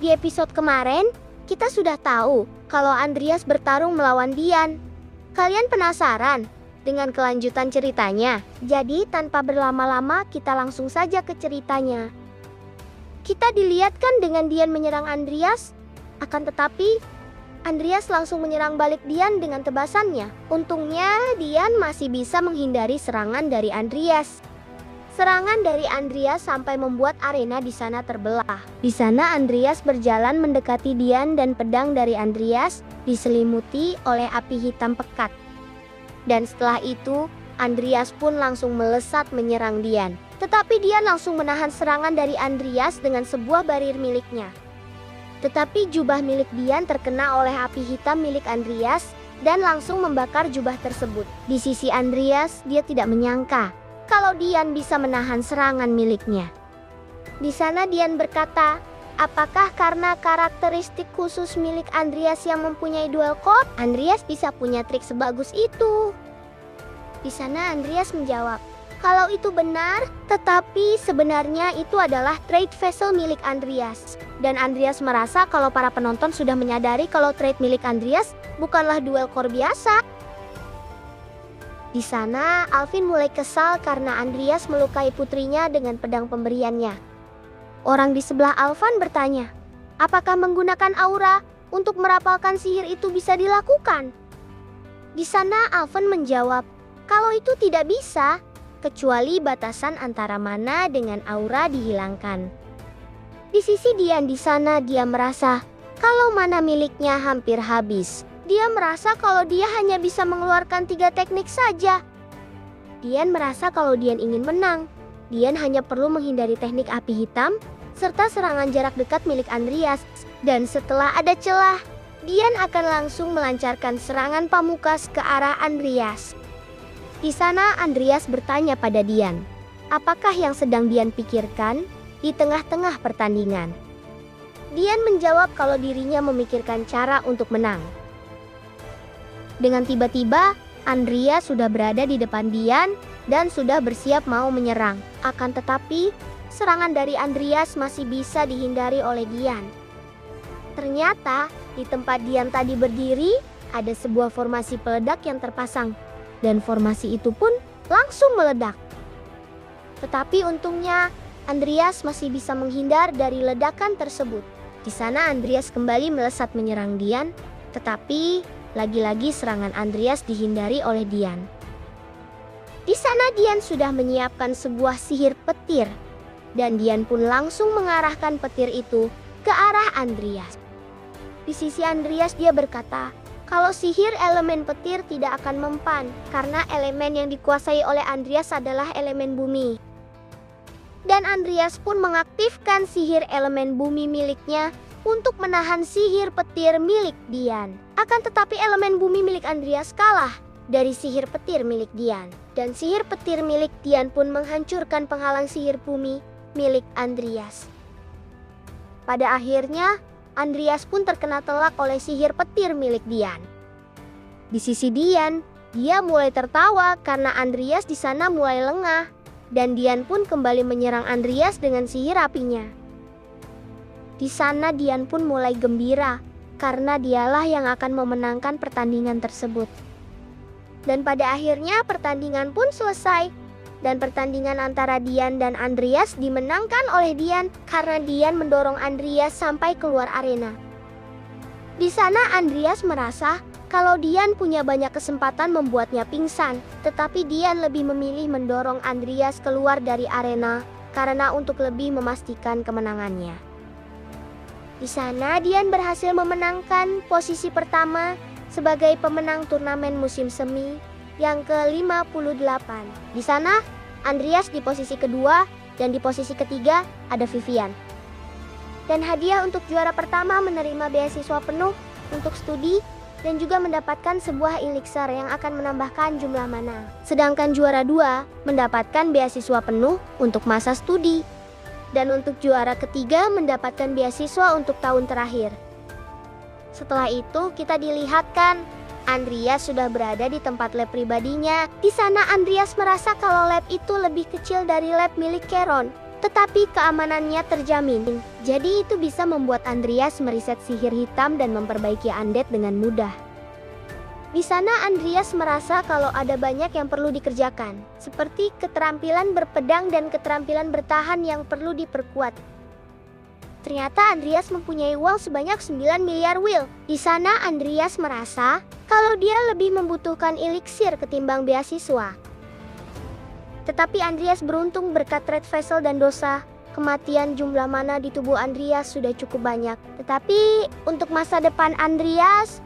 Di episode kemarin, kita sudah tahu kalau Andreas bertarung melawan Dian. Kalian penasaran dengan kelanjutan ceritanya? Jadi tanpa berlama-lama kita langsung saja ke ceritanya. Kita dilihatkan dengan Dian menyerang Andreas, akan tetapi Andreas langsung menyerang balik Dian dengan tebasannya. Untungnya Dian masih bisa menghindari serangan dari Andreas. Serangan dari Andreas sampai membuat arena di sana terbelah. Di sana Andreas berjalan mendekati Dian dan pedang dari Andreas diselimuti oleh api hitam pekat. Dan setelah itu, Andreas pun langsung melesat menyerang Dian. Tetapi Dian langsung menahan serangan dari Andreas dengan sebuah barir miliknya. Tetapi jubah milik Dian terkena oleh api hitam milik Andreas dan langsung membakar jubah tersebut. Di sisi Andreas, dia tidak menyangka kalau Dian bisa menahan serangan miliknya. Di sana Dian berkata, apakah karena karakteristik khusus milik Andreas yang mempunyai dual core, Andreas bisa punya trik sebagus itu? Di sana Andreas menjawab, kalau itu benar, tetapi sebenarnya itu adalah trade vessel milik Andreas. Dan Andreas merasa kalau para penonton sudah menyadari kalau trade milik Andreas bukanlah dual core biasa. Di sana, Alvin mulai kesal karena Andreas melukai putrinya dengan pedang pemberiannya. Orang di sebelah Alvan bertanya, apakah menggunakan aura untuk merapalkan sihir itu bisa dilakukan? Di sana Alvan menjawab, kalau itu tidak bisa, kecuali batasan antara mana dengan aura dihilangkan. Di sisi Dian di sana dia merasa kalau mana miliknya hampir habis. Dia merasa kalau dia hanya bisa mengeluarkan 3 teknik saja. Dian merasa kalau Dian ingin menang, Dian hanya perlu menghindari teknik api hitam serta serangan jarak dekat milik Andreas. Dan setelah ada celah, Dian akan langsung melancarkan serangan pamungkas ke arah Andreas. Di sana Andreas bertanya pada Dian, apakah yang sedang Dian pikirkan di tengah-tengah pertandingan? Dian menjawab kalau dirinya memikirkan cara untuk menang. Dengan tiba-tiba, Andreas sudah berada di depan Dian dan sudah bersiap mau menyerang. Akan tetapi, serangan dari Andreas masih bisa dihindari oleh Dian. Ternyata, di tempat Dian tadi berdiri, ada sebuah formasi peledak yang terpasang. Dan formasi itu pun langsung meledak. Tetapi untungnya, Andreas masih bisa menghindar dari ledakan tersebut. Di sana Andreas kembali melesat menyerang Dian, tetapi lagi-lagi serangan Andreas dihindari oleh Dian. Di sana Dian sudah menyiapkan sebuah sihir petir, dan Dian pun langsung mengarahkan petir itu ke arah Andreas. Di sisi Andreas dia berkata, kalau sihir elemen petir tidak akan mempan, karena elemen yang dikuasai oleh Andreas adalah elemen bumi. Dan Andreas pun mengaktifkan sihir elemen bumi miliknya untuk menahan sihir petir milik Dian. Akan tetapi elemen bumi milik Andreas kalah dari sihir petir milik Dian. Dan sihir petir milik Dian pun menghancurkan penghalang sihir bumi milik Andreas. Pada akhirnya, Andreas pun terkena telak oleh sihir petir milik Dian. Di sisi Dian, dia mulai tertawa karena Andreas di sana mulai lengah. Dan Dian pun kembali menyerang Andreas dengan sihir apinya. Di sana Dian pun mulai gembira karena dialah yang akan memenangkan pertandingan tersebut. Dan pada akhirnya pertandingan pun selesai. Dan pertandingan antara Dian dan Andreas dimenangkan oleh Dian karena Dian mendorong Andreas sampai keluar arena. Di sana Andreas merasa kalau Dian punya banyak kesempatan membuatnya pingsan, tetapi Dian lebih memilih mendorong Andreas keluar dari arena karena untuk lebih memastikan kemenangannya. Di sana Dian berhasil memenangkan posisi pertama sebagai pemenang turnamen musim semi yang ke-58. Di sana Andreas di posisi kedua dan di posisi ketiga ada Vivian. Dan hadiah untuk juara pertama menerima beasiswa penuh untuk studi dan juga mendapatkan sebuah elixir yang akan menambahkan jumlah mana. Sedangkan juara 2 mendapatkan beasiswa penuh untuk masa studi. Dan untuk juara ketiga mendapatkan beasiswa untuk tahun terakhir. Setelah itu kita dilihatkan Andreas sudah berada di tempat lab pribadinya. Di sana Andreas merasa kalau lab itu lebih kecil dari lab milik Charon. tetapi keamanannya terjamin. Jadi itu bisa membuat Andreas meriset sihir hitam dan memperbaiki undead dengan mudah. Di sana Andreas merasa kalau ada banyak yang perlu dikerjakan, seperti keterampilan berpedang dan keterampilan bertahan yang perlu diperkuat. Ternyata Andreas mempunyai uang sebanyak 9 miliar wil. Di sana Andreas merasa kalau dia lebih membutuhkan eliksir ketimbang beasiswa. Tetapi Andreas beruntung berkat Red Vessel dan dosa kematian. Jumlah mana di tubuh Andreas sudah cukup banyak. Tetapi untuk masa depan Andreas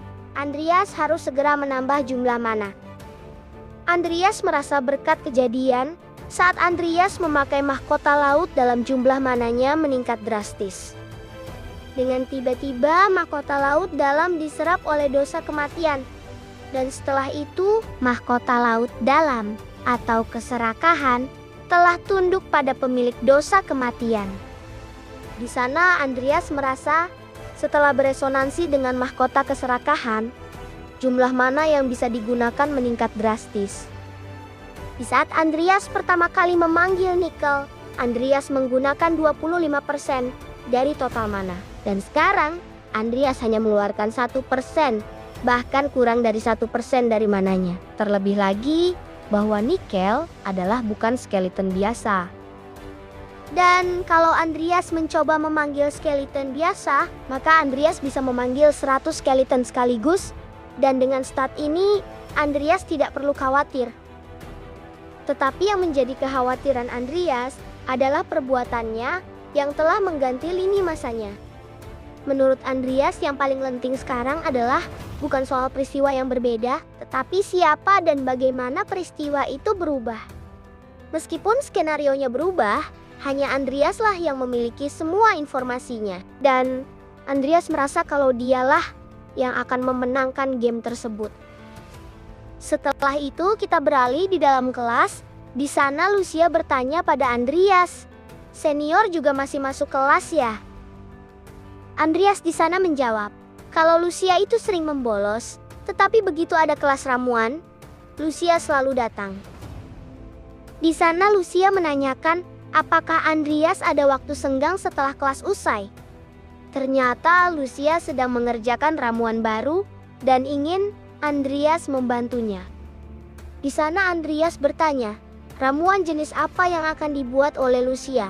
harus segera menambah jumlah mana. Andreas merasa berkat kejadian saat Andreas memakai mahkota laut dalam jumlah mananya meningkat drastis. Dengan tiba-tiba mahkota laut dalam diserap oleh dosa kematian. Dan setelah itu mahkota laut dalam atau keserakahan telah tunduk pada pemilik dosa kematian. Di sana Andreas merasa setelah beresonansi dengan mahkota keserakahan, jumlah mana yang bisa digunakan meningkat drastis. Di saat Andreas pertama kali memanggil Nickel, Andreas menggunakan 25% dari total mana. Dan sekarang, Andreas hanya mengeluarkan 1%, bahkan kurang dari 1% dari mananya. Terlebih lagi, bahwa Nickel adalah bukan skeleton biasa. Dan kalau Andreas mencoba memanggil skeleton biasa, maka Andreas bisa memanggil 100 skeleton sekaligus. Dan dengan stat ini, Andreas tidak perlu khawatir. Tetapi yang menjadi kekhawatiran Andreas adalah perbuatannya yang telah mengganti lini masanya. Menurut Andreas yang paling penting sekarang adalah bukan soal peristiwa yang berbeda, tetapi siapa dan bagaimana peristiwa itu berubah. Meskipun skenarionya berubah, hanya Andreas lah yang memiliki semua informasinya. Dan Andreas merasa kalau dialah yang akan memenangkan game tersebut. Setelah itu kita beralih di dalam kelas. Di sana Lucia bertanya pada Andreas, "Senior juga masih masuk kelas ya?" Andreas di sana menjawab, kalau Lucia itu sering membolos, tetapi begitu ada kelas ramuan, Lucia selalu datang. Di sana Lucia menanyakan apakah Andreas ada waktu senggang setelah kelas usai. Ternyata Lucia sedang mengerjakan ramuan baru dan ingin Andreas membantunya. Di sana Andreas bertanya, ramuan jenis apa yang akan dibuat oleh Lucia?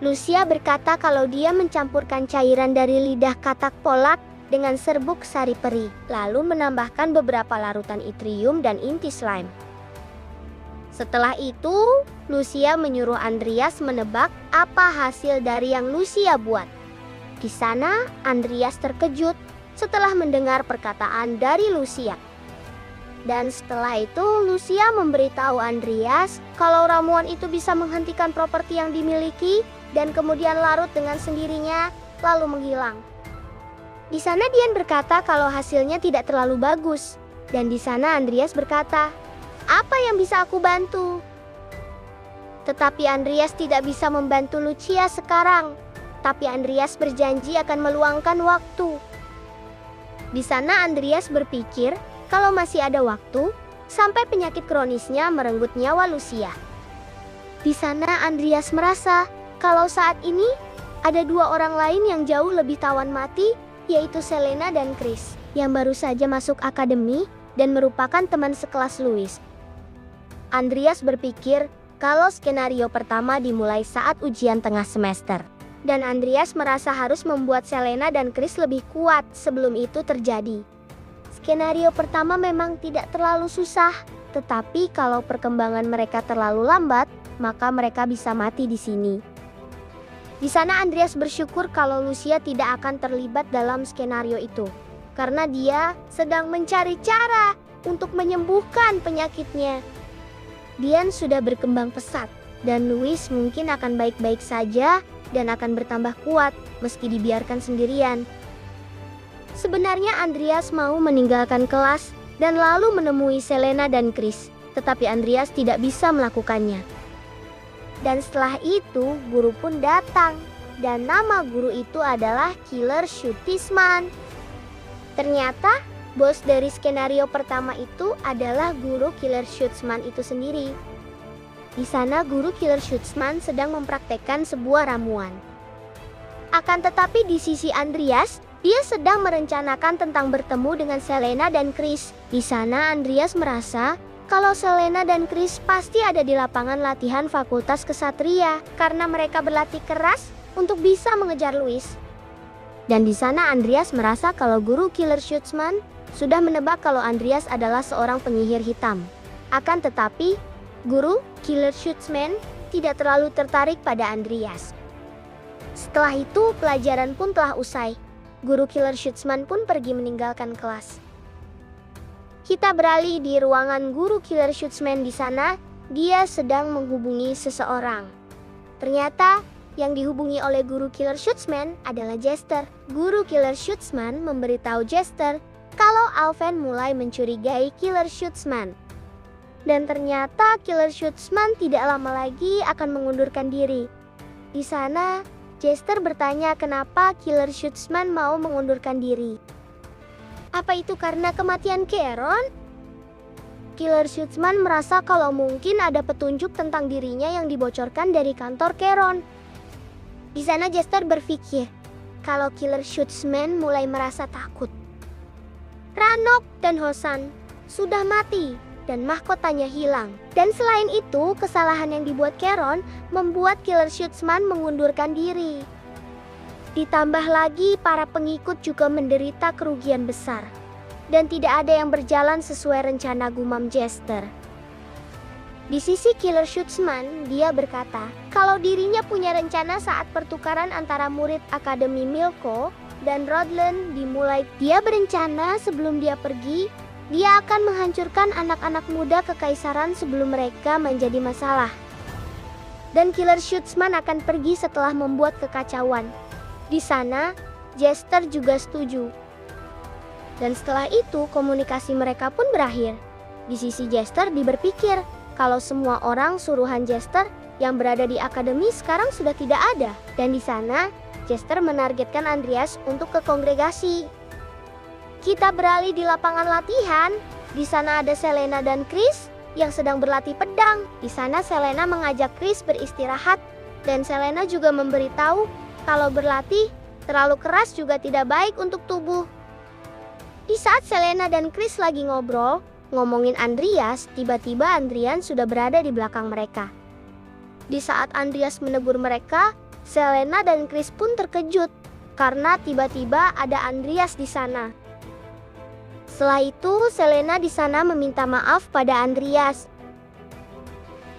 Lucia berkata kalau dia mencampurkan cairan dari lidah katak polak dengan serbuk sari peri, lalu menambahkan beberapa larutan itrium dan inti slime. Setelah itu, Lucia menyuruh Andreas menebak apa hasil dari yang Lucia buat. Di sana, Andreas terkejut setelah mendengar perkataan dari Lucia. Dan setelah itu, Lucia memberitahu Andreas kalau ramuan itu bisa menghentikan properti yang dimiliki dan kemudian larut dengan sendirinya lalu menghilang. Di sana Dian berkata kalau hasilnya tidak terlalu bagus. Dan di sana Andreas berkata, "Apa yang bisa aku bantu?" Tetapi Andreas tidak bisa membantu Lucia sekarang. Tapi Andreas berjanji akan meluangkan waktu. Di sana Andreas berpikir kalau masih ada waktu sampai penyakit kronisnya merenggut nyawa Lucia. Di sana Andreas merasa kalau saat ini ada dua orang lain yang jauh lebih tawan mati, yaitu Selena dan Chris, yang baru saja masuk akademi dan merupakan teman sekelas Louis. Andreas berpikir kalau skenario pertama dimulai saat ujian tengah semester. Dan Andreas merasa harus membuat Selena dan Chris lebih kuat sebelum itu terjadi. Skenario pertama memang tidak terlalu susah, tetapi kalau perkembangan mereka terlalu lambat, maka mereka bisa mati di sini. Di sana Andreas bersyukur kalau Lucia tidak akan terlibat dalam skenario itu, karena dia sedang mencari cara untuk menyembuhkan penyakitnya. Dian sudah berkembang pesat, dan Louis mungkin akan baik-baik saja dan akan bertambah kuat meski dibiarkan sendirian. Sebenarnya Andreas mau meninggalkan kelas dan lalu menemui Selena dan Chris, tetapi Andreas tidak bisa melakukannya. Dan setelah itu guru pun datang, dan nama guru itu adalah Killer Shootisman. Ternyata bos dari skenario pertama itu adalah guru Killer Shootsman itu sendiri. Di sana guru Killer Shootsman sedang mempraktekkan sebuah ramuan. Akan tetapi di sisi Andreas, dia sedang merencanakan tentang bertemu dengan Selena dan Chris. Di sana Andreas merasa kalau Selena dan Chris pasti ada di lapangan latihan Fakultas Kesatria karena mereka berlatih keras untuk bisa mengejar Louis. Dan di sana Andreas merasa kalau guru Killer Shootsman sudah menebak kalau Andreas adalah seorang penyihir hitam. Akan tetapi, guru Killer Shootsman tidak terlalu tertarik pada Andreas. Setelah itu pelajaran pun telah usai. Guru Killer Shootsman pun pergi meninggalkan kelas. Kita beralih di ruangan guru Killer Shootsman. Di sana, dia sedang menghubungi seseorang. Ternyata yang dihubungi oleh guru Killer Shootsman adalah Jester. Guru Killer Shootsman memberitahu Jester kalau Alven mulai mencurigai Killer Shootsman. Dan ternyata Killer Shootsman tidak lama lagi akan mengundurkan diri. Di sana, Jester bertanya kenapa Killer Shootsman mau mengundurkan diri. Apa itu karena kematian Charon? Killer Shootsman merasa kalau mungkin ada petunjuk tentang dirinya yang dibocorkan dari kantor Charon. Di sana Jester berpikir kalau Killer Shootsman mulai merasa takut. Ranok dan Hosan sudah mati dan mahkotanya hilang. Dan selain itu, kesalahan yang dibuat Charon membuat Killer Shootsman mengundurkan diri. Ditambah lagi para pengikut juga menderita kerugian besar. Dan tidak ada yang berjalan sesuai rencana, gumam Jester. Di sisi Killer Shootsman, dia berkata kalau dirinya punya rencana saat pertukaran antara murid Akademi Milko dan Rodland dimulai. Dia berencana sebelum dia pergi, dia akan menghancurkan anak-anak muda kekaisaran sebelum mereka menjadi masalah. Dan Killer Shootsman akan pergi setelah membuat kekacauan. Di sana, Jester juga setuju. Dan setelah itu komunikasi mereka pun berakhir. Di sisi Jester, dia berpikir kalau semua orang suruhan Jester yang berada di akademi sekarang sudah tidak ada. Dan di sana, Jester menargetkan Andreas untuk ke kongregasi. Kita beralih di lapangan latihan. Di sana ada Selena dan Chris yang sedang berlatih pedang. Di sana Selena mengajak Chris beristirahat dan Selena juga memberitahu kalau berlatih terlalu keras juga tidak baik untuk tubuh. Di saat Selena dan Chris lagi ngobrol, ngomongin Andreas, tiba-tiba Andreas sudah berada di belakang mereka. Di saat Andreas menegur mereka, Selena dan Chris pun terkejut karena tiba-tiba ada Andreas di sana. Setelah itu, Selena di sana meminta maaf pada Andreas.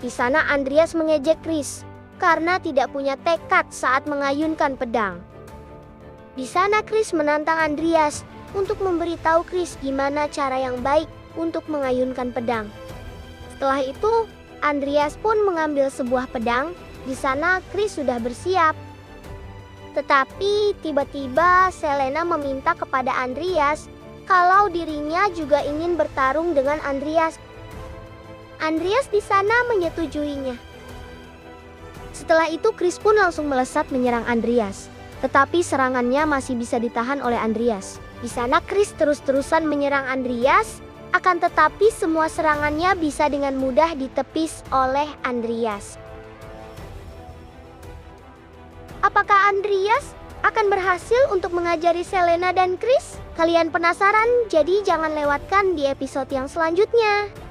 Di sana Andreas mengejek Chris karena tidak punya tekad saat mengayunkan pedang. Di sana Chris menantang Andreas untuk memberitahu Chris gimana cara yang baik untuk mengayunkan pedang. Setelah itu, Andreas pun mengambil sebuah pedang. Di sana Chris sudah bersiap. Tetapi tiba-tiba Selena meminta kepada Andreas kalau dirinya juga ingin bertarung dengan Andreas. Andreas di sana menyetujuinya. Setelah itu Chris pun langsung melesat menyerang Andreas. Tetapi serangannya masih bisa ditahan oleh Andreas. Di sana Chris terus-terusan menyerang Andreas. Akan tetapi semua serangannya bisa dengan mudah ditepis oleh Andreas. Apakah Andreas akan berhasil untuk mengajari Selena dan Chris? Kalian penasaran? Jadi jangan lewatkan di episode yang selanjutnya.